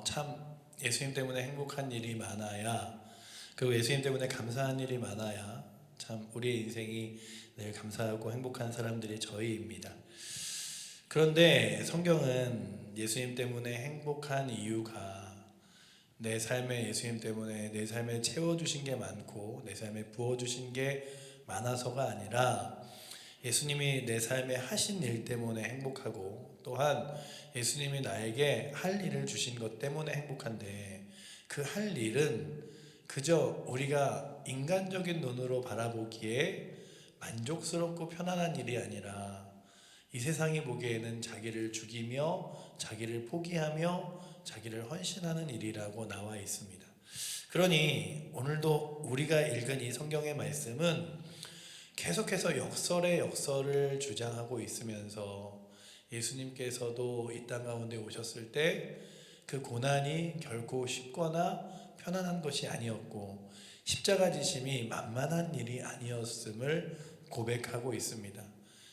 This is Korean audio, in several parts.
참 예수님 때문에 행복한 일이 많아야, 그리고 예수님 때문에 감사한 일이 많아야 참 우리의 인생이 늘 감사하고 행복한 사람들이 저희입니다. 그런데 성경은 예수님 때문에 행복한 이유가 내 삶에 예수님 때문에 내 삶에 채워주신 게 많고 내 삶에 부어주신 게 많아서가 아니라 예수님이 내 삶에 하신 일 때문에 행복하고, 또한 예수님이 나에게 할 일을 주신 것 때문에 행복한데, 그 할 일은 그저 우리가 인간적인 눈으로 바라보기에 만족스럽고 편안한 일이 아니라 이 세상이 보기에는 자기를 죽이며 자기를 포기하며 자기를 헌신하는 일이라고 나와 있습니다. 그러니 오늘도 우리가 읽은 이 성경의 말씀은 계속해서 역설의 역설을 주장하고 있으면서 예수님께서도 이 땅 가운데 오셨을 때 그 고난이 결코 쉽거나 편안한 것이 아니었고 십자가 지심이 만만한 일이 아니었음을 고백하고 있습니다.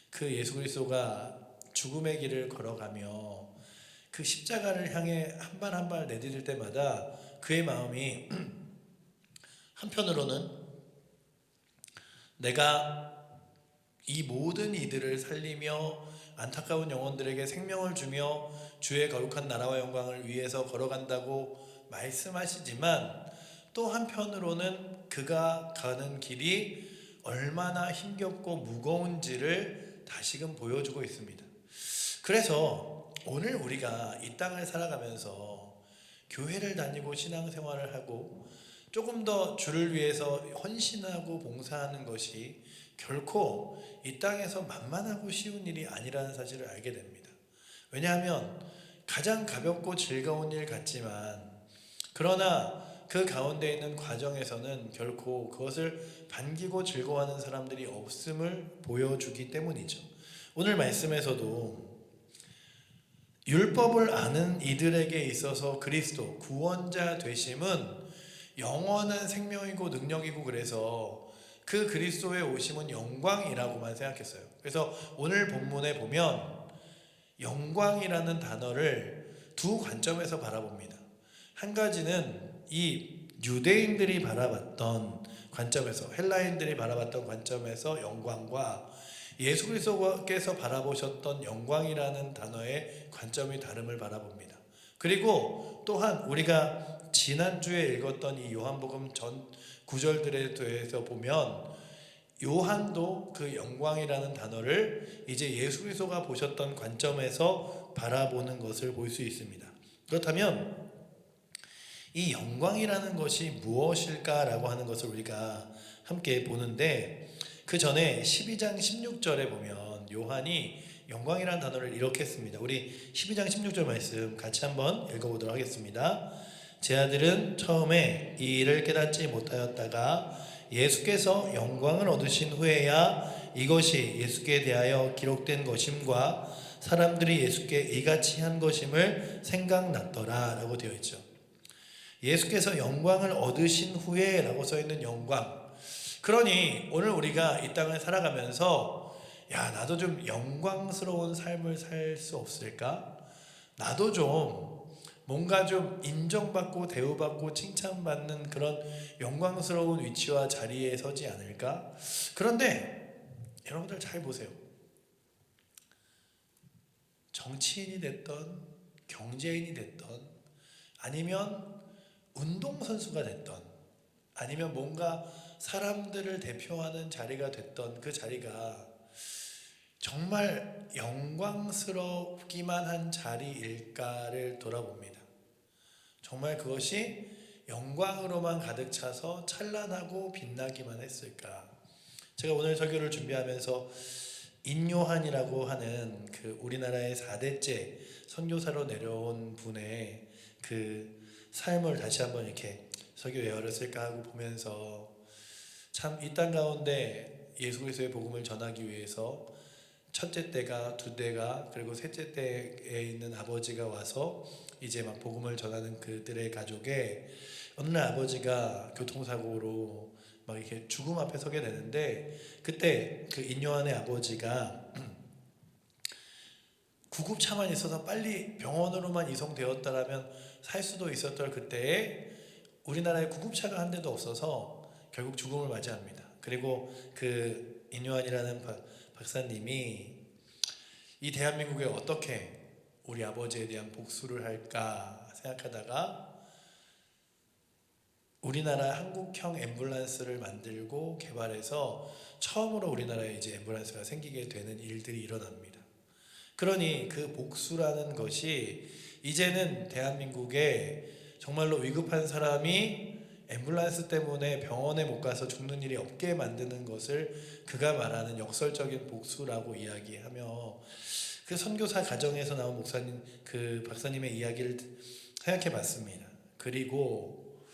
그 예수 그리스도가 죽음의 길을 걸어가며 그 십자가를 향해 한 발 한 발 내디딜 때마다 그의 마음이 한편으로는 내가 이 모든 이들을 살리며 안타까운 영혼들에게 생명을 주며 주의 거룩한 나라와 영광을 위해서 걸어간다고 말씀하시지만, 또 한편으로는 그가 가는 길이 얼마나 힘겹고 무거운지를 다시금 보여주고 있습니다. 그래서 오늘 우리가 이 땅을 살아가면서 교회를 다니고 신앙생활을 하고 조금 더 주를 위해서 헌신하고 봉사하는 것이 결코 이 땅에서 만만하고 쉬운 일이 아니라는 사실을 알게 됩니다. 왜냐하면 가장 가볍고 즐거운 일 같지만, 그러나 그 가운데 있는 과정에서는 결코 그것을 반기고 즐거워하는 사람들이 없음을 보여주기 때문이죠. 오늘 말씀에서도 율법을 아는 이들에게 있어서 그리스도 구원자 되심은 영원한 생명이고 능력이고, 그래서 그 그리스도의 오심은 영광이라고만 생각했어요. 그래서 오늘 본문에 보면 영광이라는 단어를 두 관점에서 바라봅니다. 한 가지는 이 유대인들이 바라봤던 관점에서, 헬라인들이 바라봤던 관점에서 영광과 예수 그리스도께서 바라보셨던 영광이라는 단어의 관점이 다름을 바라봅니다. 그리고 또한 우리가 지난주에 읽었던 이 요한복음 전 구절들에 대해서 보면 요한도 그 영광이라는 단어를 이제 예수 그리스도가 보셨던 관점에서 바라보는 것을 볼 수 있습니다. 그렇다면 이 영광이라는 것이 무엇일까라고 하는 것을 우리가 함께 보는데, 그 전에 12장 16절에 보면 요한이 영광이라는 단어를 이렇게 씁니다. 우리 12장 16절 말씀 같이 한번 읽어보도록 하겠습니다. 제 아들은 처음에 이 일을 깨닫지 못하였다가 예수께서 영광을 얻으신 후에야 이것이 예수께 대하여 기록된 것임과 사람들이 예수께 이같이 한 것임을 생각났더라 라고 되어 있죠. 예수께서 영광을 얻으신 후에 라고 써있는 영광. 그러니 오늘 우리가 이 땅을 살아가면서 나도 좀 영광스러운 삶을 살 수 없을까? 나도 좀 뭔가 좀 인정받고 대우받고 칭찬받는 그런 영광스러운 위치와 자리에 서지 않을까? 그런데 여러분들 잘 보세요. 정치인이 됐던 경제인이 됐던 아니면 운동선수가 됐던 아니면 뭔가 사람들을 대표하는 자리가 됐던 그 자리가 정말 영광스럽기만 한 자리일까를 돌아봅니다. 정말 그것이 영광으로만 가득 차서 찬란하고 빛나기만 했을까? 제가 오늘 설교를 준비하면서 인요한이라고 하는 그 우리나라의 4대째 선교사로 내려온 분의 그 삶을 다시 한번 이렇게 설교 예화를 쓸까 하고 보면서, 참 이 땅 가운데 예수 그리스도의 복음을 전하기 위해서 첫째 때가, 두 때가, 그리고 셋째 때에 있는 아버지가 와서 이제 막 복음을 전하는 그들의 가족에 어느 날 아버지가 교통사고로 막 이렇게 죽음 앞에 서게 되는데, 그때 그 인요한의 아버지가 구급차만 있어서 빨리 병원으로만 이송되었다라면 살 수도 있었던 그때에 우리나라에 구급차가 한 대도 없어서 결국 죽음을 맞이합니다. 그리고 그 인요한이라는 박사님이 이 대한민국에 어떻게 우리 아버지에 대한 복수를 할까 생각하다가 우리나라 한국형 앰뷸런스를 만들고 개발해서 처음으로 우리나라에 이제 앰뷸런스가 생기게 되는 일들이 일어납니다. 그러니 그 복수라는 것이 이제는 대한민국에 정말로 위급한 사람이 앰뷸런스 때문에 병원에 못 가서 죽는 일이 없게 만드는 것을 그가 말하는 역설적인 복수라고 이야기하며 그 선교사 가정에서 나온 목사님 그 박사님의 이야기를 생각해 봤습니다. 그리고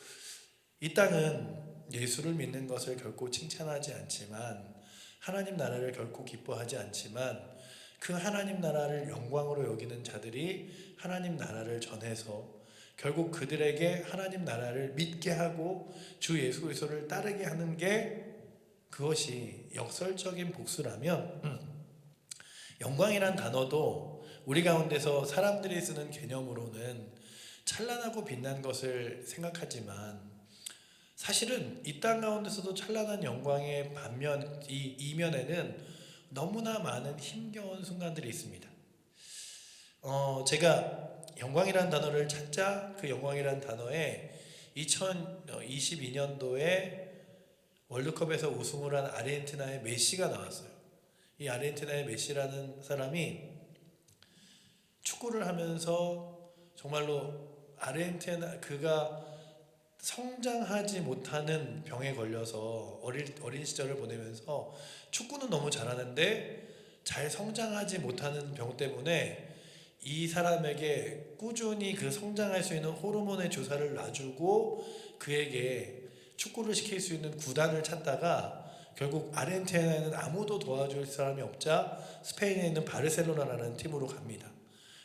이 땅은 예수를 믿는 것을 결코 칭찬하지 않지만 하나님 나라를 결코 기뻐하지 않지만 그 하나님 나라를 영광으로 여기는 자들이 하나님 나라를 전해서 결국 그들에게 하나님 나라를 믿게 하고 주 예수 그리스도를 따르게 하는 게 그것이 역설적인 복수라면 영광이란 단어도 우리 가운데서 사람들이 쓰는 개념으로는 찬란하고 빛난 것을 생각하지만 사실은 이 땅 가운데서도 찬란한 영광의 반면 이 이면에는 너무나 많은 힘겨운 순간들이 있습니다. 제가 영광이라는 단어를 찾자 그 영광이라는 단어에 2022년도에 월드컵에서 우승을 한 아르헨티나의 메시가 나왔어요. 이 아르헨티나의 메시라는 사람이 축구를 하면서 정말로 아르헨티나 그가 성장하지 못하는 병에 걸려서 어린 시절을 보내면서 축구는 너무 잘하는데 잘 성장하지 못하는 병 때문에 이 사람에게 꾸준히 그 성장할 수 있는 호르몬의 주사를 놔주고 그에게 축구를 시킬 수 있는 구단을 찾다가 결국 아르헨티나에는 아무도 도와줄 사람이 없자 스페인에 있는 바르셀로나라는 팀으로 갑니다.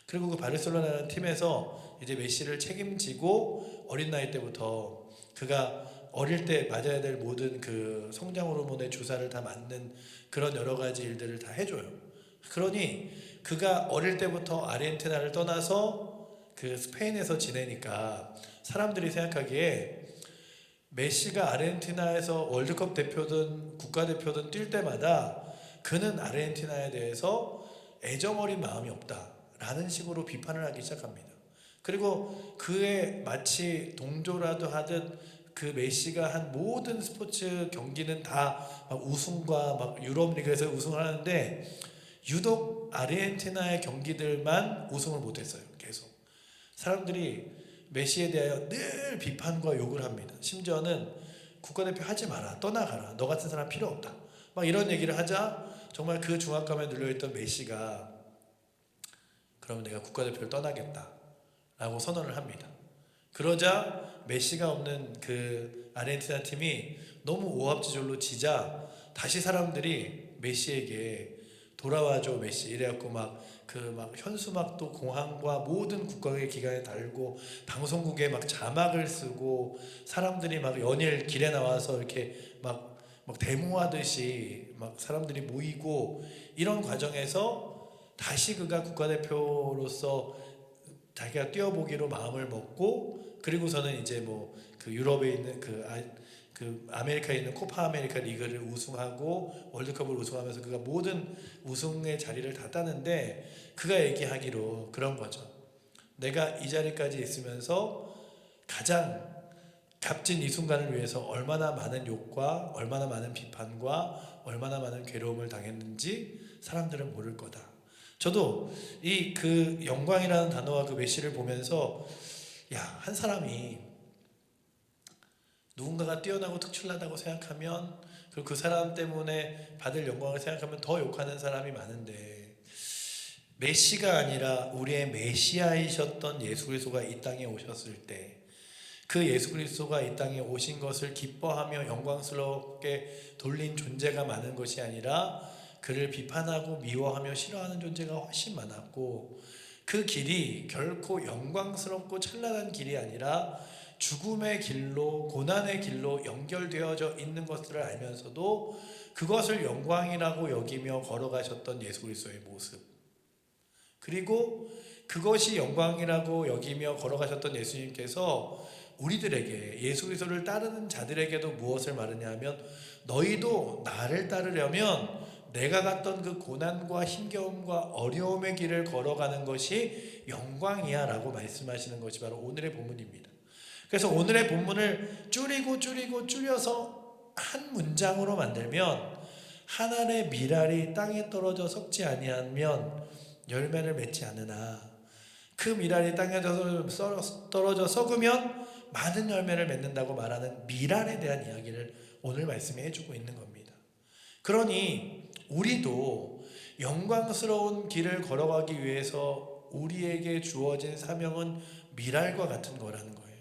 그리고 그 바르셀로나라는 팀에서 이제 메시를 책임지고 어린 나이 때부터 그가 어릴 때 맞아야 될 모든 그 성장 호르몬의 주사를 다 맞는 그런 여러 가지 일들을 다 해줘요. 그러니 그가 어릴 때부터 아르헨티나를 떠나서 그 스페인에서 지내니까 사람들이 생각하기에 메시가 아르헨티나에서 월드컵 대표든 국가대표든 뛸 때마다 그는 아르헨티나에 대해서 애정어린 마음이 없다라는 식으로 비판을 하기 시작합니다. 그리고 그의 마치 동조라도 하듯 그 메시가 한 모든 스포츠 경기는 다 막 우승과 막 유럽 리그에서 우승을 하는데 유독 아르헨티나의 경기들만 우승을 못했어요. 계속 사람들이 메시에 대하여 늘 비판과 욕을 합니다. 심지어는 국가대표 하지 마라, 떠나가라, 너 같은 사람 필요 없다, 막 이런 얘기를 하자 정말 그 중압감에 눌려있던 메시가 그러면 내가 국가대표를 떠나겠다 라고 선언을 합니다. 그러자 메시가 없는 그 아르헨티나 팀이 너무 오합지졸로 지자 다시 사람들이 메시에게 돌아와줘 메시 이래갖고 막 현수막도 공항과 모든 국가의 기관에 달고 방송국에 막 자막을 쓰고 사람들이 막 연일 길에 나와서 이렇게 막 데모하듯이 막 사람들이 모이고 이런 과정에서 다시 그가 국가대표로서 자기가 뛰어보기로 마음을 먹고 그리고서는 이제 뭐 그 유럽에 있는 그 아메리카에 있는 코파 아메리카 리그를 우승하고 월드컵을 우승하면서 그가 모든 우승의 자리를 다 따는데 그가 얘기하기로 그런 거죠. 내가 이 자리까지 있으면서 가장 값진 이 순간을 위해서 얼마나 많은 욕과 얼마나 많은 비판과 얼마나 많은 괴로움을 당했는지 사람들은 모를 거다. 저도 이 그 영광이라는 단어와 그 메시를 보면서 한 사람이 누군가가 뛰어나고 특출나다고 생각하면 그리고 그 사람 때문에 받을 영광을 생각하면 더 욕하는 사람이 많은데 메시가 아니라 우리의 메시아이셨던 예수 그리스도가 이 땅에 오셨을 때 그 예수 그리스도가 이 땅에 오신 것을 기뻐하며 영광스럽게 돌린 존재가 많은 것이 아니라 그를 비판하고 미워하며 싫어하는 존재가 훨씬 많았고 그 길이 결코 영광스럽고 찬란한 길이 아니라 죽음의 길로 고난의 길로 연결되어져 있는 것들을 알면서도 그것을 영광이라고 여기며 걸어가셨던 예수 그리스도의 모습 그리고 그것이 영광이라고 여기며 걸어가셨던 예수님께서 우리들에게 예수 그리스도를 따르는 자들에게도 무엇을 말하냐 하면 너희도 나를 따르려면 내가 갔던 그 고난과 힘겨움과 어려움의 길을 걸어가는 것이 영광이야 라고 말씀하시는 것이 바로 오늘의 본문입니다. 그래서 오늘의 본문을 줄여서 한 문장으로 만들면 한 알의 밀알이 땅에 떨어져 썩지 아니하면 열매를 맺지 않으나 그 밀알이 땅에 떨어져 썩으면 많은 열매를 맺는다고 말하는 밀알에 대한 이야기를 오늘 말씀에 해주고 있는 겁니다. 그러니 우리도 영광스러운 길을 걸어가기 위해서 우리에게 주어진 사명은 밀알과 같은 거라는 거예요.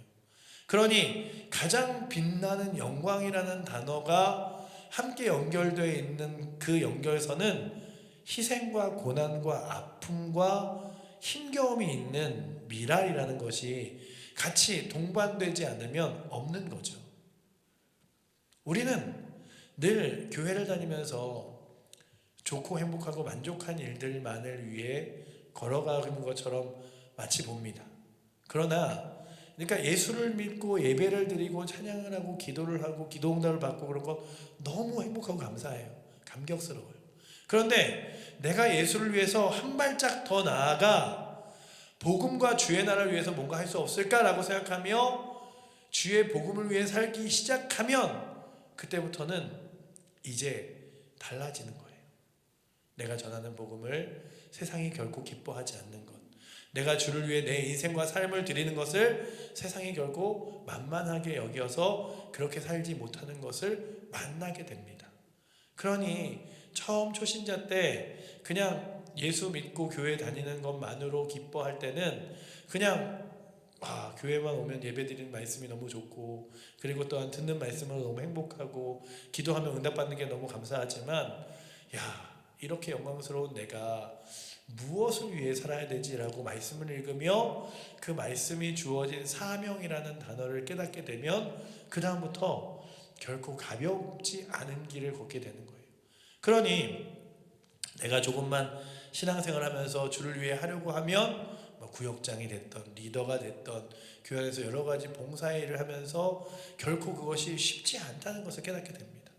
그러니 가장 빛나는 영광이라는 단어가 함께 연결되어 있는 그 연결선은 희생과 고난과 아픔과 힘겨움이 있는 밀알이라는 것이 같이 동반되지 않으면 없는 거죠. 우리는 늘 교회를 다니면서 좋고 행복하고 만족한 일들만을 위해 걸어가는 것처럼 마치 봅니다. 그러나 그러니까 예수를 믿고 예배를 드리고 찬양을 하고 기도를 하고 기도응답을 받고 그런 거 너무 행복하고 감사해요. 감격스러워요. 그런데 내가 예수를 위해서 한 발짝 더 나아가 복음과 주의 나라를 위해서 뭔가 할 수 없을까라고 생각하며 주의 복음을 위해 살기 시작하면 그때부터는 이제 달라지는 거예요. 내가 전하는 복음을 세상이 결코 기뻐하지 않는 것, 내가 주를 위해 내 인생과 삶을 드리는 것을 세상이 결코 만만하게 여겨서 그렇게 살지 못하는 것을 만나게 됩니다. 그러니 처음 초신자 때 그냥 예수 믿고 교회 다니는 것만으로 기뻐할 때는 그냥 교회만 오면 예배드리는 말씀이 너무 좋고 그리고 또한 듣는 말씀으로 너무 행복하고 기도하면 응답받는 게 너무 감사하지만 이렇게 영광스러운 내가 무엇을 위해 살아야 되지라고 말씀을 읽으며 그 말씀이 주어진 사명이라는 단어를 깨닫게 되면 그 다음부터 결코 가볍지 않은 길을 걷게 되는 거예요. 그러니 내가 조금만 신앙생활 하면서 주를 위해 하려고 하면 구역장이 됐던 리더가 됐던 교회 안에서 여러 가지 봉사의 일을 하면서 결코 그것이 쉽지 않다는 것을 깨닫게 됩니다.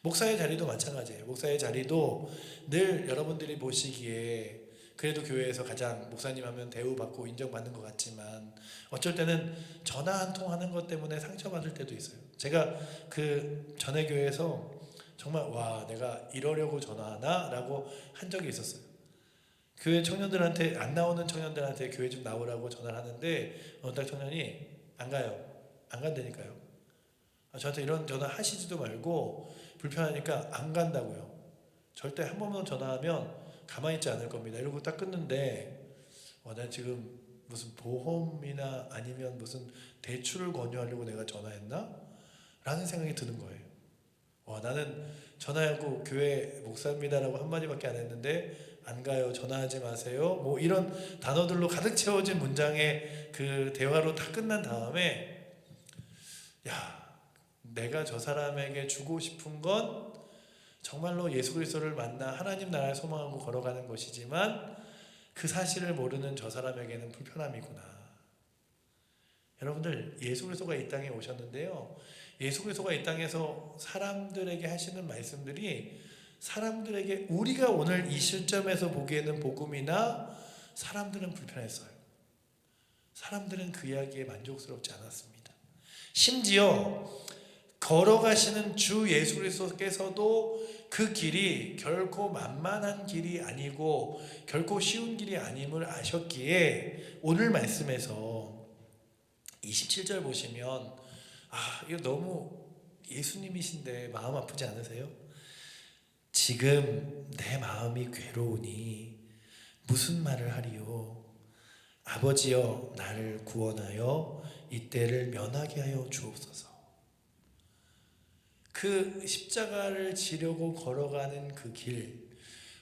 목사의 자리도 마찬가지예요. 목사의 자리도 늘 여러분들이 보시기에 그래도 교회에서 가장 목사님 하면 대우받고 인정받는 것 같지만 어쩔 때는 전화 한 통 하는 것 때문에 상처받을 때도 있어요. 제가 그 전에 교회에서 정말 내가 이러려고 전화하나? 라고 한 적이 있었어요. 교회 청년들한테 안 나오는 청년들한테 교회 좀 나오라고 전화를 하는데 어느 날 청년이 안 가요. 안 간다니까요. 저한테 이런 전화 하시지도 말고 불편하니까 안 간다고요. 절대 한 번만 전화하면 가만히 있지 않을 겁니다. 이러고 딱 끊는데 난 지금 무슨 보험이나 아니면 무슨 대출을 권유하려고 내가 전화했나? 라는 생각이 드는 거예요. 나는 전화하고 교회 목사입니다라고 한마디밖에 안 했는데 안 가요, 전화하지 마세요, 뭐 이런 단어들로 가득 채워진 문장의 그 대화로 다 끝난 다음에 내가 저 사람에게 주고 싶은 건 정말로 예수 그리스도를 만나 하나님 나라를 소망하고 걸어가는 것이지만 그 사실을 모르는 저 사람에게는 불편함이구나. 여러분들 예수 그리스도가 이 땅에 오셨는데요, 예수 그리스도가 이 땅에서 사람들에게 하시는 말씀들이 사람들에게 우리가 오늘 이 시점에서 보기에는 복음이나 사람들은 불편했어요. 사람들은 그 이야기에 만족스럽지 않았습니다. 심지어 걸어가시는 주 예수 그리스도께서도 그 길이 결코 만만한 길이 아니고 결코 쉬운 길이 아님을 아셨기에 오늘 말씀에서 27절 보시면 이거 너무 예수님이신데 마음 아프지 않으세요? 지금 내 마음이 괴로우니 무슨 말을 하리요? 아버지여 나를 구원하여 이때를 면하게 하여 주옵소서. 그 십자가를 지려고 걸어가는 그 길,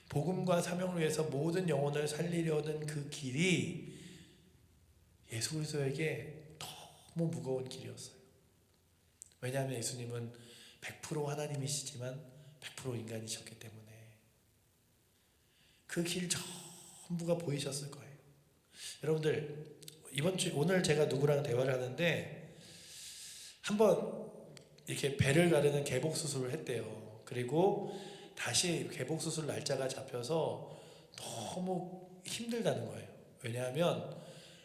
복음과 사명을 위해서 모든 영혼을 살리려는 그 길이 예수 그리스도에게 너무 무거운 길이었어요. 왜냐하면 예수님은 100% 하나님이시지만 100% 인간이셨기 때문에 그 길 전부가 보이셨을 거예요. 여러분들 오늘 제가 누구랑 대화를 하는데 한번 이렇게 배를 가르는 개복 수술을 했대요. 그리고 다시 개복 수술 날짜가 잡혀서 너무 힘들다는 거예요. 왜냐하면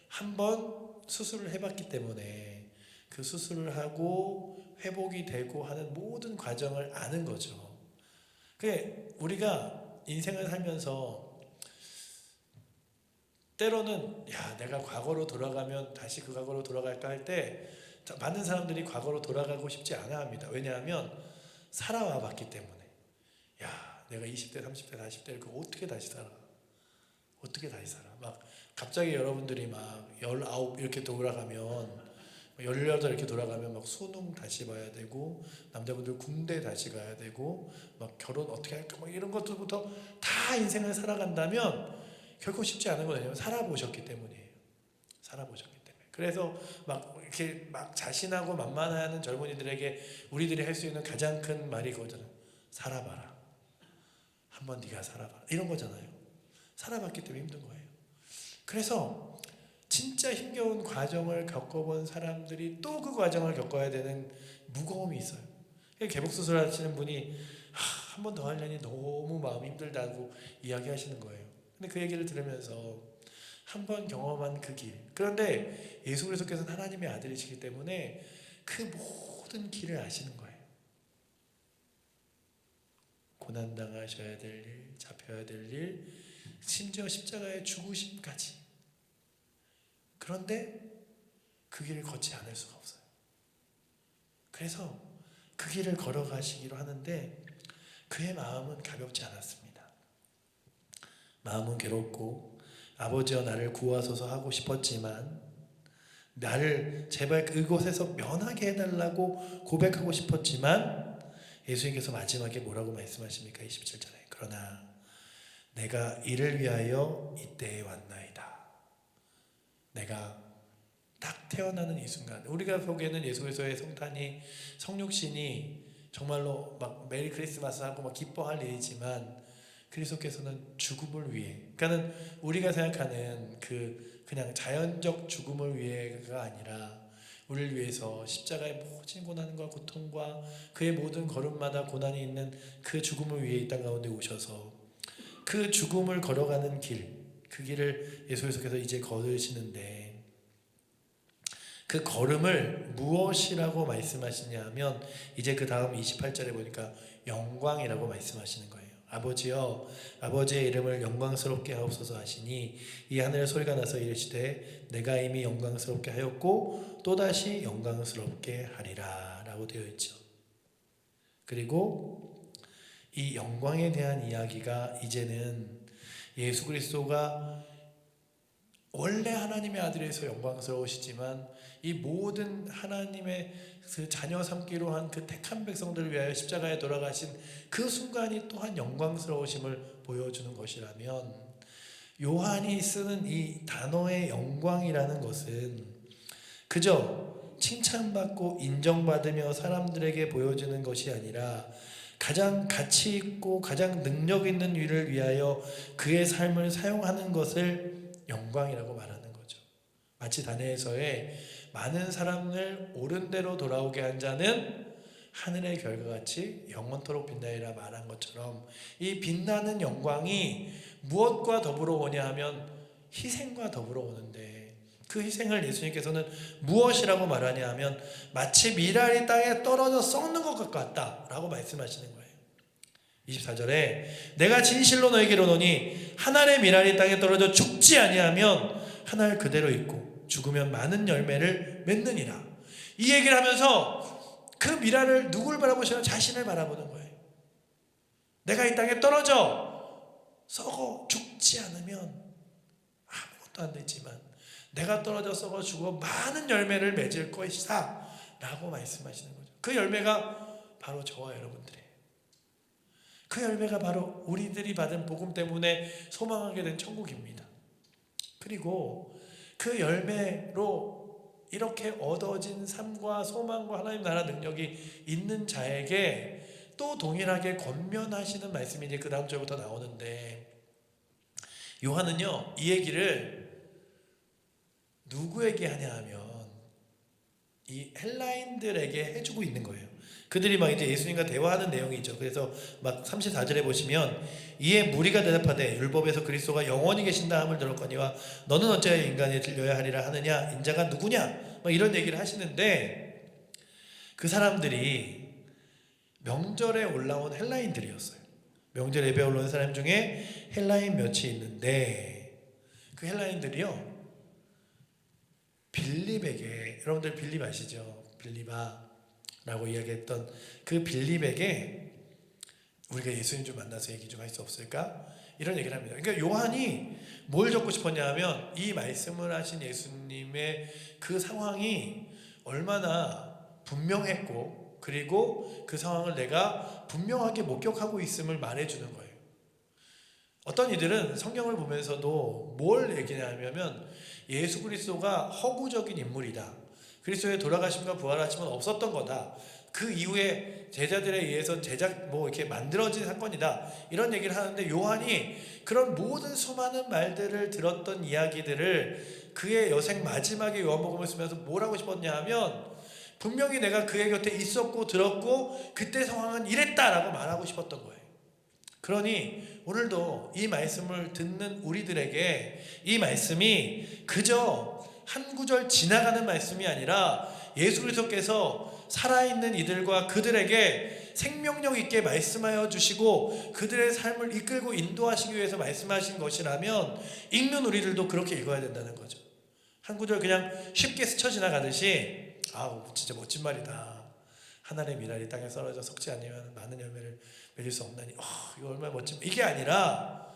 한번 수술을 해봤기 때문에 그 수술을 하고 회복이 되고 하는 모든 과정을 아는 거죠. 그게 우리가 인생을 살면서 때로는 내가 과거로 돌아가면 다시 그 과거로 돌아갈까 할 때 많은 사람들이 과거로 돌아가고 싶지 않아 합니다. 왜냐하면 살아와 봤기 때문에. 내가 20대, 30대, 40대를 어떻게 다시 살아? 어떻게 다시 살아? 막 갑자기 여러분들이 막 19 이렇게 돌아가면 18 이렇게 돌아가면 막 수능 다시 봐야 되고 남자분들 군대 다시 가야 되고 막 결혼 어떻게 할까 막 이런 것들부터 다 인생을 살아간다면 결코 쉽지 않은 거예요. 살아보셨기 때문이에요. 살아보셨기 때문에. 그래서 막 이렇게 막 자신하고 만만해하는 젊은이들에게 우리들이 할 수 있는 가장 큰 말이 그거잖아요. 살아봐라. 한번 네가 살아봐라. 이런 거잖아요. 살아봤기 때문에 힘든 거예요. 그래서 진짜 힘겨운 과정을 겪어본 사람들이 또 그 과정을 겪어야 되는 무거움이 있어요. 개복수술 하시는 분이 한 번 더 하려니 너무 마음이 힘들다고 이야기하시는 거예요. 근데 그 얘기를 들으면서 한 번 경험한 그 길. 그런데 예수 그리스도께서는 하나님의 아들이시기 때문에 그 모든 길을 아시는 거예요. 고난당하셔야 될 일, 잡혀야 될 일, 심지어 십자가의 죽으심까지. 그런데 그 길을 걷지 않을 수가 없어요. 그래서 그 길을 걸어가시기로 하는데 그의 마음은 가볍지 않았습니다. 마음은 괴롭고 아버지여 나를 구하소서 하고 싶었지만 나를 제발 그곳에서 면하게 해달라고 고백하고 싶었지만 예수님께서 마지막에 뭐라고 말씀하십니까? 27절에 그러나 내가 이를 위하여 이때에 왔나이다. 내가 딱 태어나는 이 순간 우리가 보기에는 예수 그리스도의 성탄이 성육신이 정말로 막 메리 크리스마스 하고 막 기뻐할 일이지만 그리스도께서는 죽음을 위해 그러니까는 우리가 생각하는 그냥 자연적 죽음을 위해가 아니라 우리를 위해서 십자가의 모진 고난과 고통과 그의 모든 걸음마다 고난이 있는 그 죽음을 위해 이 땅 가운데 오셔서 그 죽음을 걸어가는 길, 그 길을 예수 그리스도께서 이제 걸으시는데 그 걸음을 무엇이라고 말씀하시냐 하면 이제 그 다음 28절에 보니까 영광이라고 말씀하시는 거예요. 아버지여 아버지의 이름을 영광스럽게 하옵소서 하시니 이 하늘 소리가 나서 이르시되 내가 이미 영광스럽게 하였고 또다시 영광스럽게 하리라 라고 되어 있죠. 그리고 이 영광에 대한 이야기가 이제는 예수 그리스도가 원래 하나님의 아들에서 영광스러우시지만 이 모든 하나님의 그 자녀 삼기로 한 그 택한 백성들을 위하여 십자가에 돌아가신 그 순간이 또한 영광스러우심을 보여주는 것이라면 요한이 쓰는 이 단어의 영광이라는 것은 그저 칭찬받고 인정받으며 사람들에게 보여주는 것이 아니라 가장 가치 있고 가장 능력 있는 일을 위하여 그의 삶을 사용하는 것을 영광이라고 말하는 거죠. 마치 다니엘서에 많은 사람을 옳은 대로 돌아오게 한 자는 하늘의 별과 같이 영원토록 빛나리라 말한 것처럼 이 빛나는 영광이 무엇과 더불어 오냐 하면 희생과 더불어 오는데 그 희생을 예수님께서는 무엇이라고 말하냐 하면 마치 미랄이 땅에 떨어져 썩는 것 같다라고 말씀하시는 거예요. 24절에 내가 진실로 너에게 이르노니 한 알의 미랄이 땅에 떨어져 죽지 아니하면 한 알 그대로 있고 죽으면 많은 열매를 맺느니라. 이 얘기를 하면서 그 미랄을 누굴 바라보시면 자신을 바라보는 거예요. 내가 이 땅에 떨어져 썩어 죽지 않으면 아무것도 안 되지만 내가 떨어져 썩어 죽어 많은 열매를 맺을 것이다 라고 말씀하시는 거죠. 그 열매가 바로 저와 여러분들이에요. 그 열매가 바로 우리들이 받은 복음 때문에 소망하게 된 천국입니다. 그리고 그 열매로 이렇게 얻어진 삶과 소망과 하나님 나라 능력이 있는 자에게 또 동일하게 권면하시는 말씀이 이제 그 다음 절부터 나오는데 요한은요 이 얘기를 누구에게 하냐 하면 이 헬라인들에게 해주고 있는 거예요. 그들이 막 이제 예수님과 대화하는 내용이죠. 그래서 막 34절에 보시면 이에 무리가 대답하되 율법에서 그리스도가 영원히 계신다 함을 들었거니와 너는 어찌하여 인간이 들려야 하리라 하느냐 인자가 누구냐 막 이런 얘기를 하시는데 그 사람들이 명절에 올라온 헬라인들이었어요. 명절 예배 올라온 사람 중에 헬라인 몇이 있는데 그 헬라인들이요 빌립에게, 여러분들 빌립 아시죠? 빌립아라고 이야기했던 그 빌립에게 우리가 예수님 좀 만나서 얘기 좀 할 수 없을까? 이런 얘기를 합니다. 그러니까 요한이 뭘 적고 싶었냐 하면 이 말씀을 하신 예수님의 그 상황이 얼마나 분명했고 그리고 그 상황을 내가 분명하게 목격하고 있음을 말해주는 거예요. 어떤 이들은 성경을 보면서도 뭘 얘기하냐면 예수 그리스도가 허구적인 인물이다. 그리스도의 돌아가심과 부활하심은 없었던 거다. 그 이후에 제자들에 의해서 이렇게 만들어진 사건이다. 이런 얘기를 하는데 요한이 그런 모든 수많은 말들을 들었던 이야기들을 그의 여생 마지막에 요한복음을 쓰면서 뭘 하고 싶었냐 하면 분명히 내가 그의 곁에 있었고 들었고 그때 상황은 이랬다라고 말하고 싶었던 거예요. 그러니 오늘도 이 말씀을 듣는 우리들에게 이 말씀이 그저 한 구절 지나가는 말씀이 아니라 예수 그리스도께서 살아있는 이들과 그들에게 생명력 있게 말씀하여 주시고 그들의 삶을 이끌고 인도하시기 위해서 말씀하신 것이라면 읽는 우리들도 그렇게 읽어야 된다는 거죠. 한 구절 그냥 쉽게 스쳐 지나가듯이 진짜 멋진 말이다. 하늘의 미랄이 땅에 썰어져 썩지 아니하면 많은 열매를 맺을 수 없나니 이거 얼마나 멋진 이게 아니라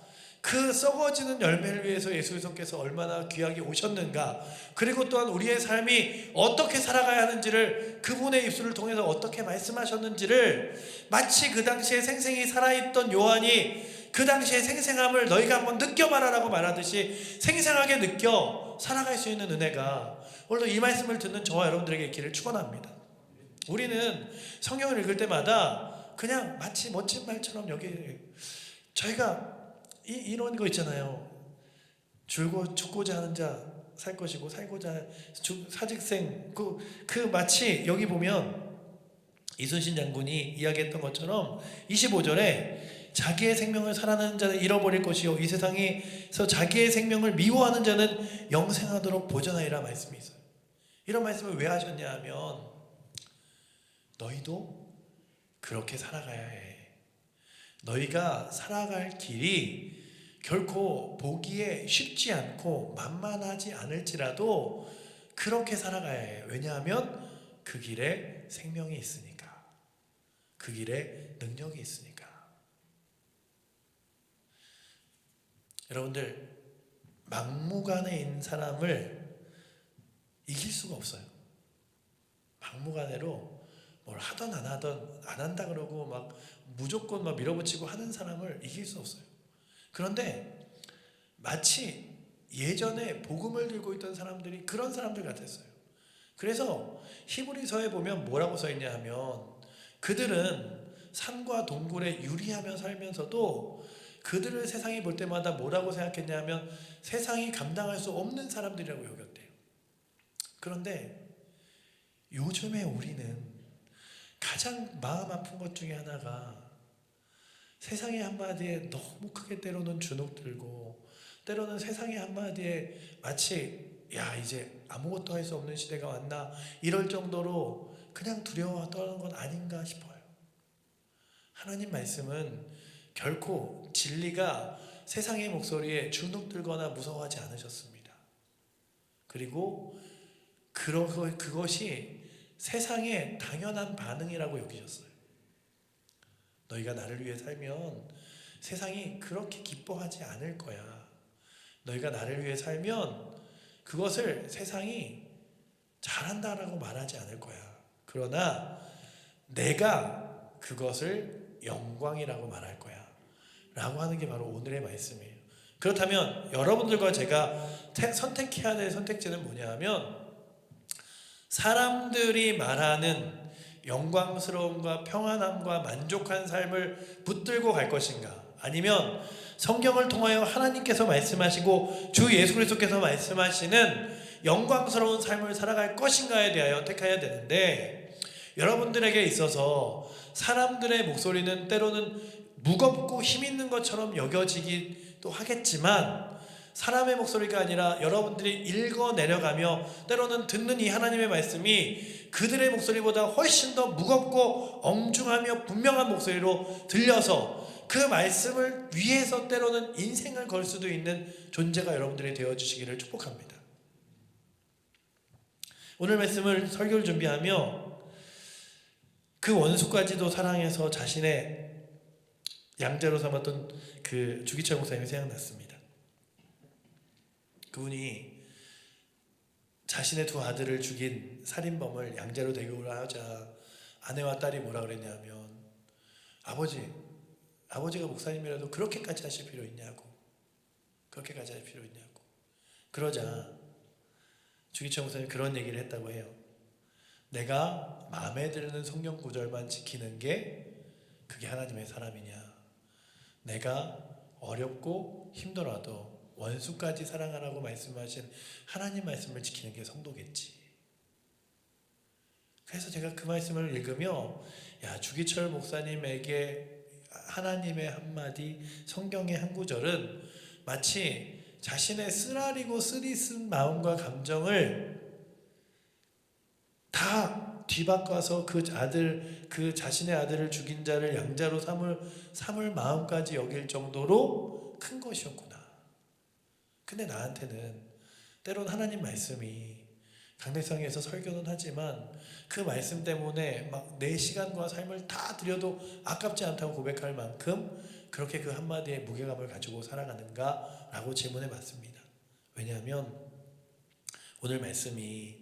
그 썩어지는 열매를 위해서 예수 그리스도께서 얼마나 귀하게 오셨는가 그리고 또한 우리의 삶이 어떻게 살아가야 하는지를 그분의 입술을 통해서 어떻게 말씀하셨는지를 마치 그 당시에 생생히 살아있던 요한이 그 당시의 생생함을 너희가 한번 느껴봐라라고 말하듯이 생생하게 느껴 살아갈 수 있는 은혜가 오늘도 이 말씀을 듣는 저와 여러분들에게 있기를 축원합니다. 우리는 성경을 읽을 때마다 그냥 마치 멋진 말처럼 여기 저희가 이런 거 있잖아요. 죽고자 하는 자 살 것이고 살고자 사직생 그 마치 여기 보면 이순신 장군이 이야기했던 것처럼 25절에 자기의 생명을 사랑하는 자는 잃어버릴 것이요 이 세상에서 자기의 생명을 미워하는 자는 영생하도록 보전하리라 말씀이 있어요. 이런 말씀을 왜 하셨냐 하면 너희도 그렇게 살아가야 해. 너희가 살아갈 길이 결코 보기에 쉽지 않고 만만하지 않을지라도 그렇게 살아가야 해. 왜냐하면 그 길에 생명이 있으니까. 그 길에 능력이 있으니까. 여러분들 막무가내 있는 사람을 이길 수가 없어요. 막무가내로 뭘 하던 안 하던 안 한다 그러고 막 무조건 막 밀어붙이고 하는 사람을 이길 수 없어요. 그런데 마치 예전에 복음을 들고 있던 사람들이 그런 사람들 같았어요. 그래서 히브리서에 보면 뭐라고 써 있냐 하면 그들은 산과 동굴에 유리하며 살면서도 그들을 세상이 볼 때마다 뭐라고 생각했냐 하면 세상이 감당할 수 없는 사람들이라고 여겼대요. 그런데 요즘에 우리는 가장 마음 아픈 것 중에 하나가 세상의 한마디에 너무 크게 때로는 주눅 들고 때로는 세상의 한마디에 마치 이제 아무것도 할 수 없는 시대가 왔나 이럴 정도로 그냥 두려워 떠는 건 아닌가 싶어요. 하나님 말씀은 결코 진리가 세상의 목소리에 주눅 들거나 무서워하지 않으셨습니다. 그리고 그것이 세상의 당연한 반응이라고 여기셨어요. 너희가 나를 위해 살면 세상이 그렇게 기뻐하지 않을 거야. 너희가 나를 위해 살면 그것을 세상이 잘한다라고 말하지 않을 거야. 그러나 내가 그것을 영광이라고 말할 거야 라고 하는 게 바로 오늘의 말씀이에요. 그렇다면 여러분들과 제가 선택해야 될 선택지는 뭐냐 하면 사람들이 말하는 영광스러움과 평안함과 만족한 삶을 붙들고 갈 것인가 아니면 성경을 통하여 하나님께서 말씀하시고 주 예수 그리스도께서 말씀하시는 영광스러운 삶을 살아갈 것인가에 대하여 택해야 되는데, 여러분들에게 있어서 사람들의 목소리는 때로는 무겁고 힘있는 것처럼 여겨지기도 하겠지만, 사람의 목소리가 아니라 여러분들이 읽어 내려가며 때로는 듣는 이 하나님의 말씀이 그들의 목소리보다 훨씬 더 무겁고 엄중하며 분명한 목소리로 들려서 그 말씀을 위해서 때로는 인생을 걸 수도 있는 존재가 여러분들이 되어주시기를 축복합니다. 오늘 말씀을 설교를 준비하며 그 원수까지도 사랑해서 자신의 양자로 삼았던 그 주기철 목사님이 생각났습니다. 그분이 자신의 두 아들을 죽인 살인범을 양자로 대교를 하자 아내와 딸이 뭐라 그랬냐면, 아버지가 목사님이라도 그렇게까지 하실 필요 있냐고, 그렇게까지 할 필요 있냐고. 그러자 주기철 목사님이 그런 얘기를 했다고 해요. 내가 마음에 드는 성경 구절만 지키는 게 그게 하나님의 사람이냐, 내가 어렵고 힘들어도 원수까지 사랑하라고 말씀하신 하나님 말씀을 지키는 게 성도겠지. 그래서 제가 그 말씀을 읽으며, 주기철 목사님에게 하나님의 한마디, 성경의 한 구절은 마치 자신의 쓰라리고 쓰디쓴 마음과 감정을 다 뒤바꿔서 그 자신의 아들을 죽인 자를 양자로 삼을 마음까지 여길 정도로 큰 것이었구나. 근데 나한테는 때론 하나님 말씀이 강대상에서 설교는 하지만 그 말씀 때문에 막 내 시간과 삶을 다 드려도 아깝지 않다고 고백할 만큼 그렇게 그 한마디에 무게감을 가지고 살아가는가? 라고 질문해 봤습니다. 왜냐하면 오늘 말씀이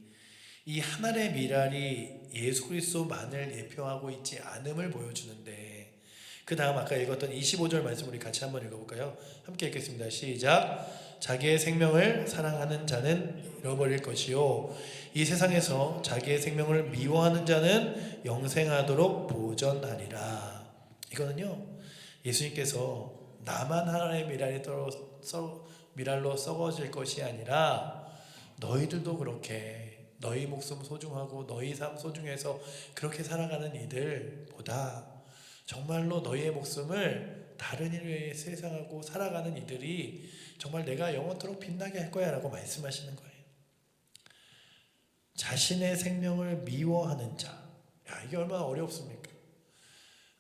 이 하늘의 미랄이 예수 그리스도만을 예표하고 있지 않음을 보여주는데, 그 다음 아까 읽었던 25절 말씀 우리 같이 한번 읽어볼까요? 함께 읽겠습니다. 시작. 자기의 생명을 사랑하는 자는 잃어버릴 것이요 이 세상에서 자기의 생명을 미워하는 자는 영생하도록 보전하리라. 이거는요, 예수님께서 나만 하나의 미랄로 썩어질 것이 아니라 너희들도 그렇게 너희 목숨 소중하고 너희 삶 소중해서 그렇게 살아가는 이들보다 정말로 너희의 목숨을 다른 일 위해 세상하고 살아가는 이들이 정말 내가 영원토록 빛나게 할 거야 라고 말씀하시는 거예요. 자신의 생명을 미워하는 자, 이게 얼마나 어렵습니까?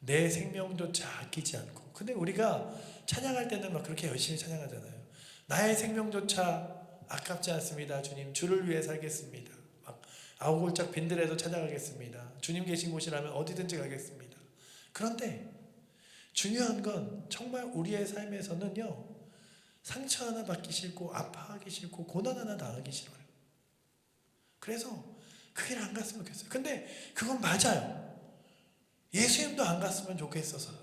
내 생명조차 아끼지 않고. 근데 우리가 찬양할 때는 막 그렇게 열심히 찬양하잖아요. 나의 생명조차 아깝지 않습니다. 주님, 주를 위해 살겠습니다. 막 아우골짝 빈들에도 찾아가겠습니다. 주님 계신 곳이라면 어디든지 가겠습니다. 그런데 중요한 건 정말 우리의 삶에서는요, 상처 하나 받기 싫고 아파하기 싫고 고난 하나 당하기 싫어요. 그래서 그 길 안 갔으면 좋겠어요. 근데 그건 맞아요. 예수님도 안 갔으면 좋겠어서요.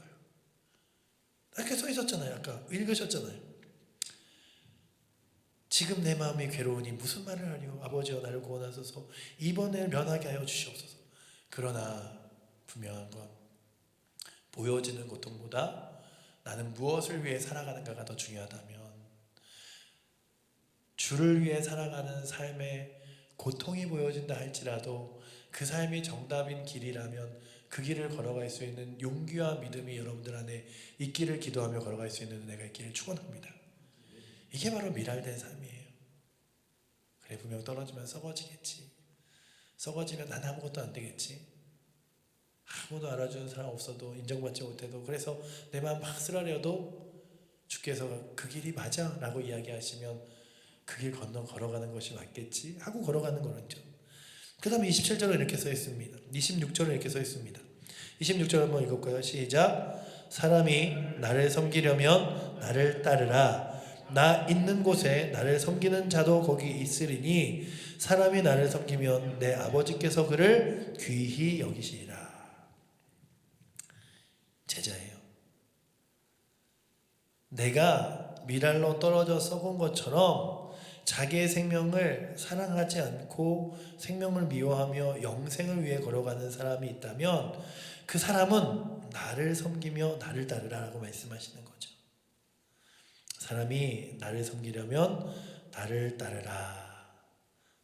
이렇게 써 있었잖아요. 아까 읽으셨잖아요. 지금 내 마음이 괴로우니 무슨 말을 하리요? 아버지여 나를 구원하소서. 이번에 면하게 하여 주시옵소서. 그러나 분명한 건 보여지는 고통보다 나는 무엇을 위해 살아가는가가 더 중요하다면, 주를 위해 살아가는 삶에 고통이 보여진다 할지라도 그 삶이 정답인 길이라면 그 길을 걸어갈 수 있는 용기와 믿음이 여러분들 안에 있기를 기도하며 걸어갈 수 있는 은혜가 있기를 축원합니다. 이게 바로 미랄된 삶이에요. 그래, 분명 떨어지면 썩어지겠지. 썩어지면 난 아무것도 안 되겠지. 아무도 알아주는 사람 없어도 인정받지 못해도, 그래서 내 마음 막 쓰라려도 주께서 그 길이 맞아 라고 이야기하시면 그 길 건너 걸어가는 것이 맞겠지 하고 걸어가는 거죠. 그 다음에 27절에 이렇게 써 있습니다. 26절에 이렇게 써 있습니다. 26절 한번 읽을까요? 시작. 사람이 나를 섬기려면 나를 따르라. 나 있는 곳에 나를 섬기는 자도 거기 있으리니 사람이 나를 섬기면 내 아버지께서 그를 귀히 여기시리라. 제자예요. 내가 미랄로 떨어져 썩은 것처럼 자기의 생명을 사랑하지 않고 생명을 미워하며 영생을 위해 걸어가는 사람이 있다면 그 사람은 나를 섬기며 나를 따르라라고 말씀하시는 거죠. 사람이 나를 섬기려면 나를 따르라.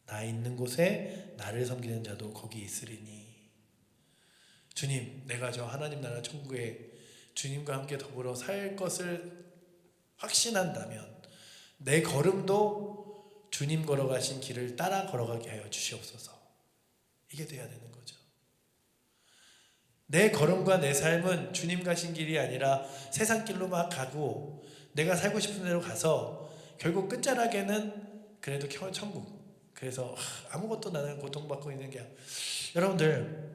나 있는 곳에 나를 섬기는 자도 거기 있으리니. 주님, 내가 저 하나님 나라 천국에 주님과 함께 더불어 살 것을 확신한다면 내 걸음도 주님 걸어가신 길을 따라 걸어가게 하여 주시옵소서. 이게 돼야 되는 거죠. 내 걸음과 내 삶은 주님 가신 길이 아니라 세상 길로 막 가고 내가 살고 싶은 대로 가서 결국 끝자락에는 그래도 천국. 그래서 아무것도 나는 고통받고 있는 게, 여러분들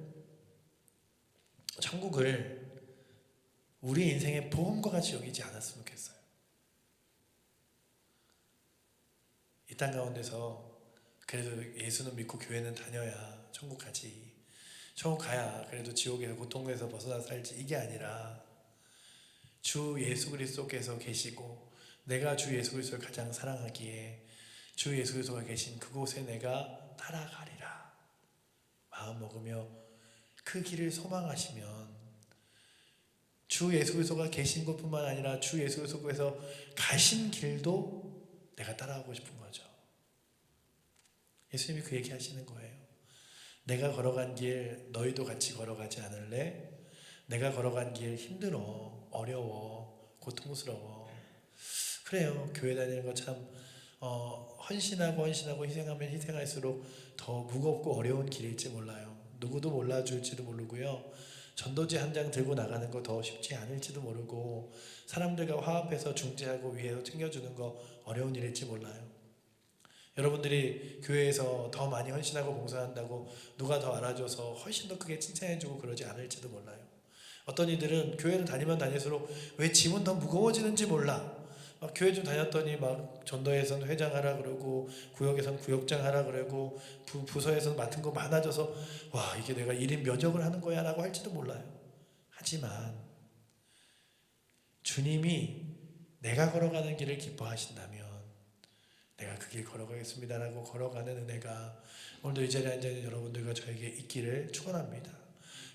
천국을 우리 인생의 보험과 같이 여기지 않았으면 좋겠어요. 이 땅 가운데서 그래도 예수는 믿고 교회는 다녀야 천국 가지, 천국 가야 그래도 지옥에서 고통에서 벗어나 살지, 이게 아니라 주 예수 그리스도께서 계시고 내가 주 예수 그리스도를 가장 사랑하기에 주 예수 그리스도가 계신 그곳에 내가 따라가리라 마음 먹으며 그 길을 소망하시면 주 예수 그리스도가 계신 곳뿐만 아니라 주 예수 그리스도께서 가신 길도 내가 따라가고 싶은 거죠. 예수님이 그 얘기 하시는 거예요. 내가 걸어간 길 너희도 같이 걸어가지 않을래? 내가 걸어간 길 힘들어, 어려워, 고통스러워. 그래요. 교회 다니는 거 참 헌신하고 희생하면 희생할수록 더 무겁고 어려운 길일지 몰라요. 누구도 몰라줄지도 모르고요. 전도지 한 장 들고 나가는 거 더 쉽지 않을지도 모르고 사람들과 화합해서 중재하고 위해서 챙겨주는 거 어려운 일일지 몰라요. 여러분들이 교회에서 더 많이 헌신하고 봉사한다고 누가 더 알아줘서 훨씬 더 크게 칭찬해주고 그러지 않을지도 몰라요. 어떤 이들은 교회를 다니면 다닐수록 왜 짐은 더 무거워지는지 몰라. 막 교회 좀 다녔더니 막 전도에서는 회장하라 그러고 구역에서는 구역장 하라 그러고 부서에서는 맡은 거 많아져서 와, 이게 내가 1인 면역을 하는 거야 라고 할지도 몰라요. 하지만 주님이 내가 걸어가는 길을 기뻐하신다면 내가 그 길 걸어가겠습니다 라고 걸어가는 은혜가 오늘도 이 자리에 앉아있는 여러분들과 저에게 있기를 축원합니다.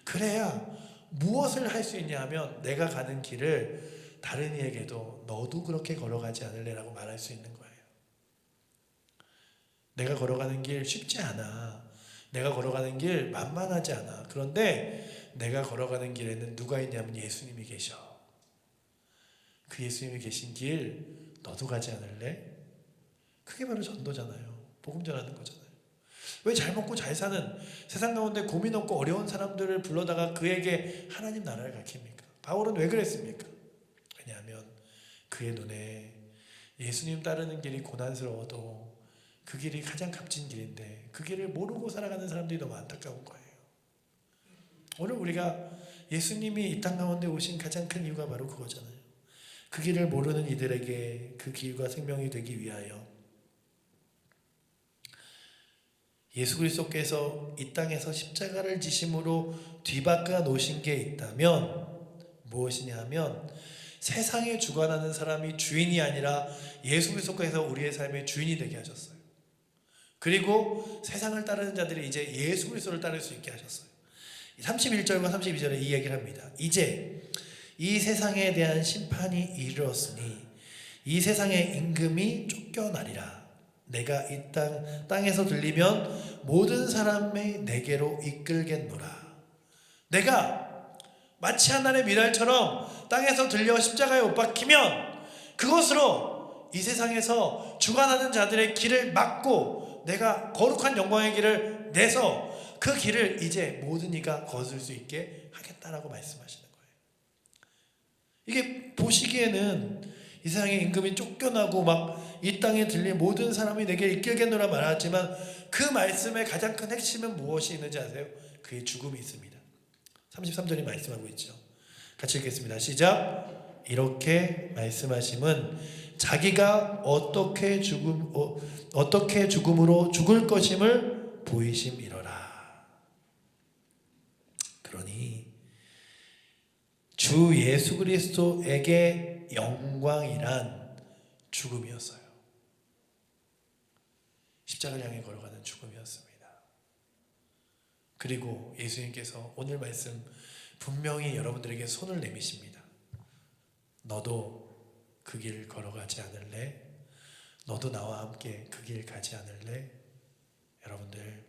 그래야 무엇을 할 수 있냐 하면 내가 가는 길을 다른 이에게도 너도 그렇게 걸어가지 않을래 라고 말할 수 있는 거예요. 내가 걸어가는 길 쉽지 않아. 내가 걸어가는 길 만만하지 않아. 그런데 내가 걸어가는 길에는 누가 있냐면 예수님이 계셔. 그 예수님이 계신 길 너도 가지 않을래? 그게 바로 전도잖아요. 복음 전하는 거잖아요. 왜 잘 먹고 잘 사는 세상 가운데 고민 없고 어려운 사람들을 불러다가 그에게 하나님 나라를 가르칩니까? 바울은 왜 그랬습니까? 왜냐하면 그의 눈에 예수님 따르는 길이 고난스러워도 그 길이 가장 값진 길인데 그 길을 모르고 살아가는 사람들이 너무 안타까운 거예요. 오늘 우리가 예수님이 이 땅 가운데 오신 가장 큰 이유가 바로 그거잖아요. 그 길을 모르는 이들에게 그 길과 생명이 되기 위하여 예수 그리스도께서 이 땅에서 십자가를 지심으로 뒤바꿔 놓으신 게 있다면 무엇이냐 하면 세상에 주관하는 사람이 주인이 아니라 예수 그리스도께서 우리의 삶의 주인이 되게 하셨어요. 그리고 세상을 따르는 자들이 이제 예수 그리스도를 따를 수 있게 하셨어요. 31절과 32절에 이 얘기를 합니다. 이제 이 세상에 대한 심판이 이르렀으니 이 세상의 임금이 쫓겨나리라. 내가 이 땅에서 들리면 모든 사람이 내게로 이끌겠노라. 내가 마치 하늘의 미랄처럼 땅에서 들려 십자가에 못 박히면 그것으로 이 세상에서 주관하는 자들의 길을 막고 내가 거룩한 영광의 길을 내서 그 길을 이제 모든 이가 거둘 수 있게 하겠다라고 말씀하시는 거예요. 이게 보시기에는 이 세상의 임금이 쫓겨나고 막 이 땅에 들린 모든 사람이 내게 이끌겠노라 말하지만 그 말씀의 가장 큰 핵심은 무엇이 있는지 아세요? 그의 죽음이 있습니다. 33절이 말씀하고 있죠. 같이 읽겠습니다. 시작. 이렇게 말씀하심은 자기가 어떻게 죽음으로 죽을 것임을 보이심이로라. 그러니 주 예수 그리스도에게 영광이란 죽음이었어요. 십자가를 향해 걸어가는 죽음이었습니다. 그리고 예수님께서 오늘 말씀 분명히 여러분들에게 손을 내미십니다. 너도 그 길 걸어가지 않을래? 너도 나와 함께 그 길 가지 않을래? 여러분들,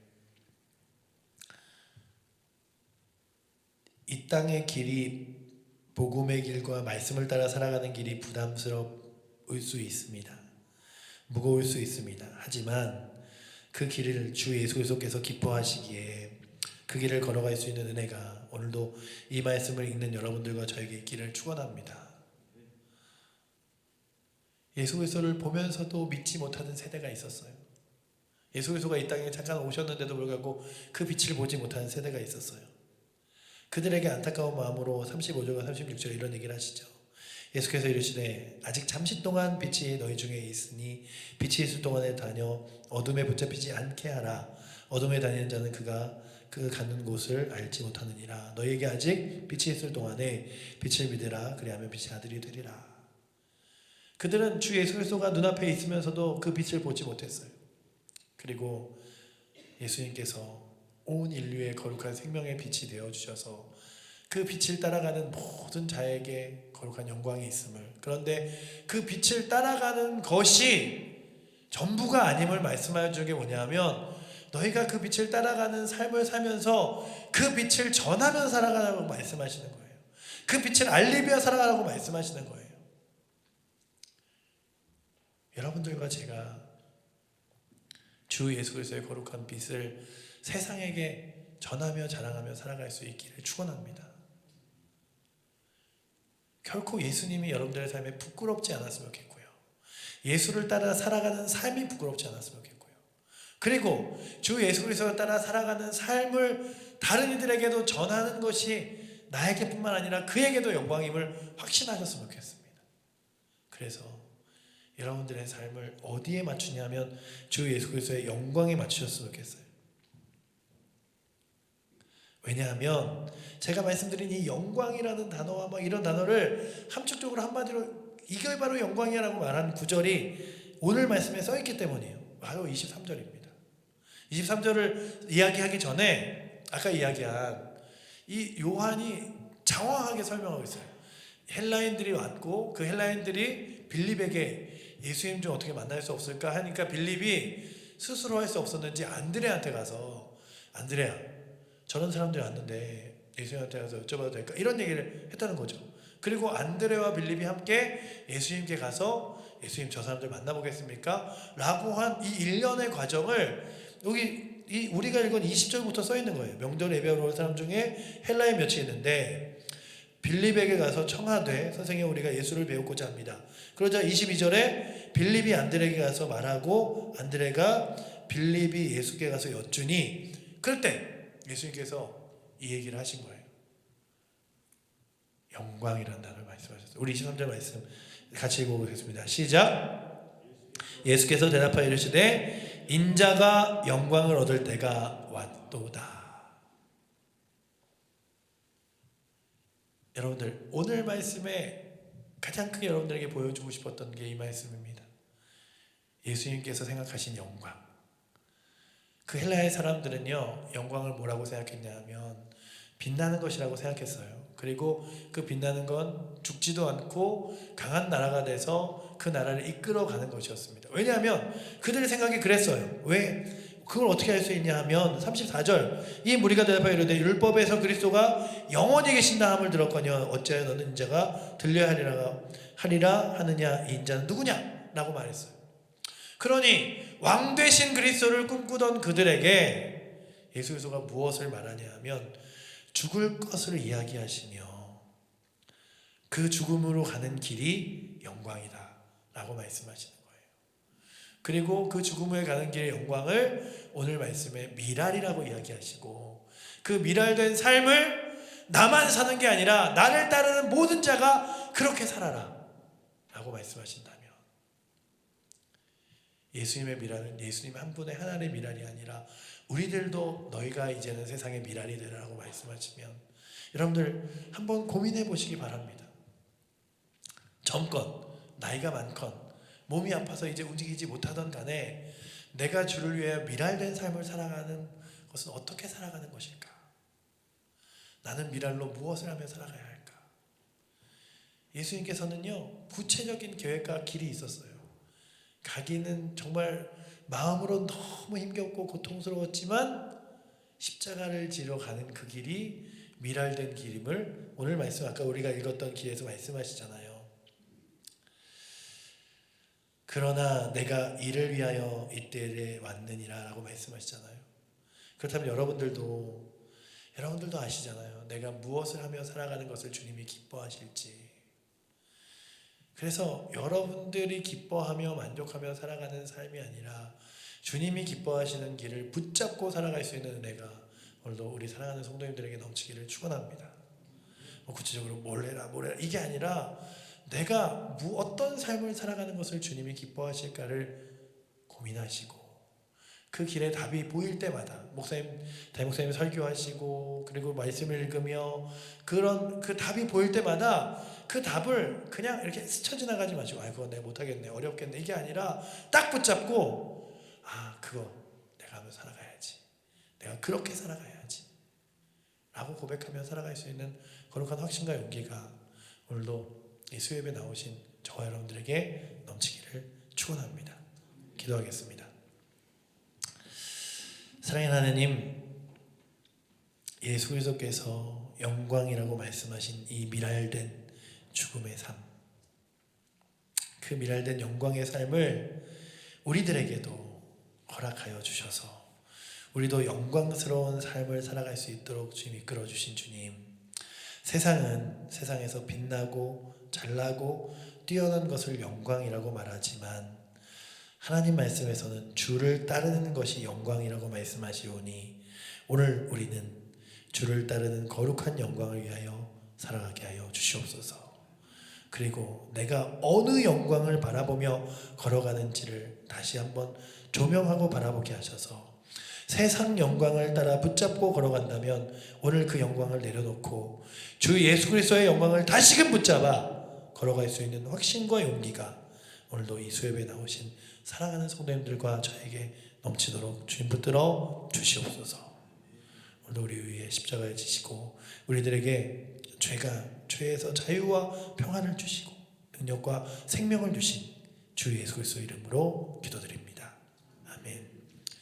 이 땅의 길이, 복음의 길과 말씀을 따라 살아가는 길이 부담스러울 수 있습니다. 무거울 수 있습니다. 하지만 그 길을 주 예수 그리스도께서 기뻐하시기에 그 길을 걸어갈 수 있는 은혜가 오늘도 이 말씀을 읽는 여러분들과 저에게 있기를 축원합니다. 예수 그리스도를 보면서도 믿지 못하는 세대가 있었어요. 예수 그리스도가 이 땅에 잠깐 오셨는데도 불구하고 그 빛을 보지 못하는 세대가 있었어요. 그들에게 안타까운 마음으로 35절과 36절에 이런 얘기를 하시죠. 예수께서 이르시되 아직 잠시 동안 빛이 너희 중에 있으니 빛이 있을 동안에 다녀 어둠에 붙잡히지 않게 하라. 어둠에 다니는 자는 그가 가는 곳을 알지 못하느니라. 너희에게 아직 빛이 있을 동안에 빛을 믿으라. 그리하면 빛의 아들이 되리라. 그들은 주 예수 그리스도가 눈앞에 있으면서도 그 빛을 보지 못했어요. 그리고 예수님께서 온 인류의 거룩한 생명의 빛이 되어주셔서 그 빛을 따라가는 모든 자에게 거룩한 영광이 있음을, 그런데 그 빛을 따라가는 것이 전부가 아님을 말씀하여 주는 게 뭐냐면, 너희가 그 빛을 따라가는 삶을 살면서 그 빛을 전하며 살아가라고 말씀하시는 거예요. 그 빛을 알리며 살아가라고 말씀하시는 거예요. 여러분들과 제가 주 예수 그리스도의 거룩한 빛을 세상에게 전하며 자랑하며 살아갈 수 있기를 축원합니다. 결코 예수님이 여러분들의 삶에 부끄럽지 않았으면 좋겠고요. 예수를 따라 살아가는 삶이 부끄럽지 않았으면 좋겠고요. 그리고 주 예수 그리스도를 따라 살아가는 삶을 다른 이들에게도 전하는 것이 나에게뿐만 아니라 그에게도 영광임을 확신하셨으면 좋겠습니다. 그래서 여러분들의 삶을 어디에 맞추냐면 주 예수 그리스도의 영광에 맞추셨으면 좋겠어요. 왜냐하면 제가 말씀드린 이 영광이라는 단어와 막 이런 단어를 함축적으로 한마디로 이게 바로 영광이라고 말한 구절이 오늘 말씀에 써있기 때문이에요. 바로 23절입니다. 23절을 이야기하기 전에 아까 이야기한 이 요한이 장황하게 설명하고 있어요. 헬라인들이 왔고 그 헬라인들이 빌립에게 예수님 좀 어떻게 만날 수 없을까 하니까 빌립이 스스로 할 수 없었는지 안드레한테 가서, 안드레야, 저런 사람들이 왔는데 예수님한테 가서 여쭤봐도 될까? 이런 얘기를 했다는 거죠. 그리고 안드레와 빌립이 함께 예수님께 가서 예수님 저 사람들 만나보겠습니까? 라고 한 이 일련의 과정을 여기 우리가 읽은 20절부터 써 있는 거예요. 명절 예배하러 온 사람 중에 헬라인 몇이 있는데 빌립에게 가서 청하되 선생님 우리가 예수를 배우고자 합니다. 그러자 22절에 빌립이 안드레에게 가서 말하고 안드레가 빌립이 예수께 가서 여쭈니 그럴 때 예수님께서 이 얘기를 하신 거예요. 영광이라는 단어를 말씀하셨어요. 우리 23절 말씀 같이 읽어보겠습니다. 시작. 예수께서 대답하여 이르시되 인자가 영광을 얻을 때가 왔도다. 여러분들 오늘 말씀에 가장 크게 여러분들에게 보여주고 싶었던 게 이 말씀입니다. 예수님께서 생각하신 영광. 그 헬라의 사람들은요 영광을 뭐라고 생각했냐면 빛나는 것이라고 생각했어요. 그리고 그 빛나는 건 죽지도 않고 강한 나라가 돼서 그 나라를 이끌어가는 것이었습니다. 왜냐하면 그들의 생각이 그랬어요. 왜? 그걸 어떻게 할 수 있냐 하면 34절 이 무리가 대답하여 이르되 율법에서 그리스도가 영원히 계신다 함을 들었거니와 어찌하여 너는 인자가 들려야 하리라 하느냐? 이 인자는 누구냐? 라고 말했어요. 그러니 왕 되신 그리스도를 꿈꾸던 그들에게 예수 그리스도가 무엇을 말하냐 하면 죽을 것을 이야기하시며 그 죽음으로 가는 길이 영광이다 라고 말씀하시는 거예요. 그리고 그 죽음에 가는 길의 영광을 오늘 말씀에 미랄이라고 이야기하시고 그 미랄된 삶을 나만 사는 게 아니라 나를 따르는 모든 자가 그렇게 살아라 라고 말씀하신다면 예수님의 미랄은 예수님 한 분의 하나의 미랄이 아니라 우리들도 너희가 이제는 세상의 미랄이 되라고 말씀하시면 여러분들 한번 고민해 보시기 바랍니다. 젊건 나이가 많건 몸이 아파서 이제 움직이지 못하던 간에 내가 주를 위해 미랄된 삶을 살아가는 것은 어떻게 살아가는 것일까? 나는 미랄로 무엇을 하며 살아가야 할까? 예수님께서는요, 구체적인 계획과 길이 있었어요. 가기는 정말 마음으로 너무 힘겹고 고통스러웠지만 십자가를 지러 가는 그 길이 미랄된 길임을 오늘 말씀, 아까 우리가 읽었던 길에서 말씀하시잖아요. 그러나 내가 이를 위하여 이때에 왔느니라 라고 말씀하시잖아요. 그렇다면 여러분들도 아시잖아요. 내가 무엇을 하며 살아가는 것을 주님이 기뻐하실지. 그래서 여러분들이 기뻐하며 만족하며 살아가는 삶이 아니라 주님이 기뻐하시는 길을 붙잡고 살아갈 수 있는 은혜가 오늘도 우리 사랑하는 성도님들에게 넘치기를 축원합니다. 구체적으로 뭘 해라 이게 아니라 내가 어떤 삶을 살아가는 것을 주님이 기뻐하실까를 고민하시고 그 길에 답이 보일 때마다 대목사님 설교하시고 그리고 말씀을 읽으며 그런 그 답이 보일 때마다 그 답을 그냥 이렇게 스쳐 지나가지 마시고 그건 내가 못하겠네, 어렵겠네, 이게 아니라 딱 붙잡고 그거 내가 하며 살아가야지, 내가 그렇게 살아가야지 라고 고백하며 살아갈 수 있는 거룩한 확신과 용기가 오늘도 이 수협에 나오신 저와 여러분들에게 넘치기를 축원합니다. 기도하겠습니다. 사랑의 하나님, 예수 그리스도께서 영광이라고 말씀하신 이 미랄된 죽음의 삶, 그 미랄된 영광의 삶을 우리들에게도 허락하여 주셔서 우리도 영광스러운 삶을 살아갈 수 있도록 주님 이끌어 주신 주님, 세상은 세상에서 빛나고 잘나고 뛰어난 것을 영광이라고 말하지만 하나님 말씀에서는 주를 따르는 것이 영광이라고 말씀하시오니 오늘 우리는 주를 따르는 거룩한 영광을 위하여 살아가게 하여 주시옵소서. 그리고 내가 어느 영광을 바라보며 걸어가는지를 다시 한번 조명하고 바라보게 하셔서 세상 영광을 따라 붙잡고 걸어간다면 오늘 그 영광을 내려놓고 주 예수 그리스도의 영광을 다시금 붙잡아 걸어갈 수 있는 확신과 용기가 오늘도 이 수협에 나오신 사랑하는 성도님들과 저에게 넘치도록 주님 붙들어 주시옵소서. 오늘도 우리 위에 십자가에 지시고 우리들에게 죄에서 자유와 평안을 주시고 능력과 생명을 주신 주 예수 그리스도 이름으로 기도드립니다.